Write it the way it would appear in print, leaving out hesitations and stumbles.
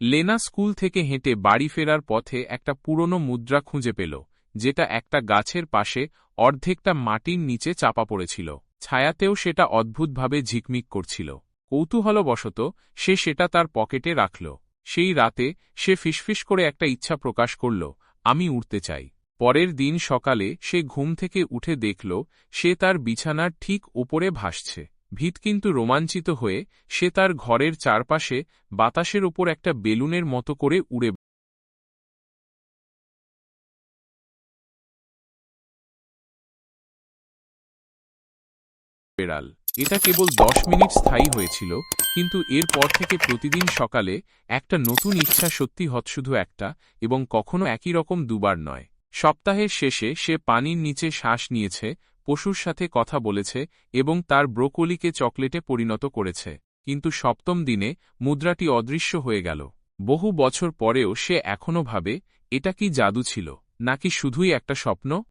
লেনা school থেকে হেঁটে বাড়ি ফেরার পথে একটা পুরনো মুদ্রা খুঁজে পেল, যেটা একটা গাছের পাশে অর্ধেকটা মাটির নিচে চাপা পড়েছিল। ছায়াতেও সেটা অদ্ভুতভাবে ঝিকমিক করছিল। কৌতূহলবশত সে সেটা তার পকেটে রাখল। সেই রাতে সে ফিসফিস করে একটা ইচ্ছা প্রকাশ করল, আমি উড়তে চাই। পরের দিন সকালে সে ঘুম থেকে উঠে দেখল সে তার বিছানার ঠিক উপরে ভাসছে। ভীত কিন্তু রোমাঞ্চিত হয়ে সে তার ঘরের চারপাশে বাতাসের ওপর একটা বেলুনের মতো করে উড়ে বেড়াল। এটা কেবল 10 মিনিট স্থায়ী হয়েছিল, কিন্তু এরপর থেকে প্রতিদিন সকালে একটা নতুন ইচ্ছা সত্যি হত, শুধু একটা, এবং কখনো একই রকম দুবার নয়। সপ্তাহের শেষে সে পানির নিচে শ্বাস নিয়েছে, পশুর সাথে কথা বলেছে এবং তার ব্রোকলিকে চকলেটে পরিণত করেছে। কিন্তু সপ্তম দিনে মুদ্রাটি অদৃশ্য হয়ে গেল। বহু বছর পরেও সে এখনও ভাবে, এটা কি জাদু ছিল, নাকি শুধুই একটা স্বপ্ন?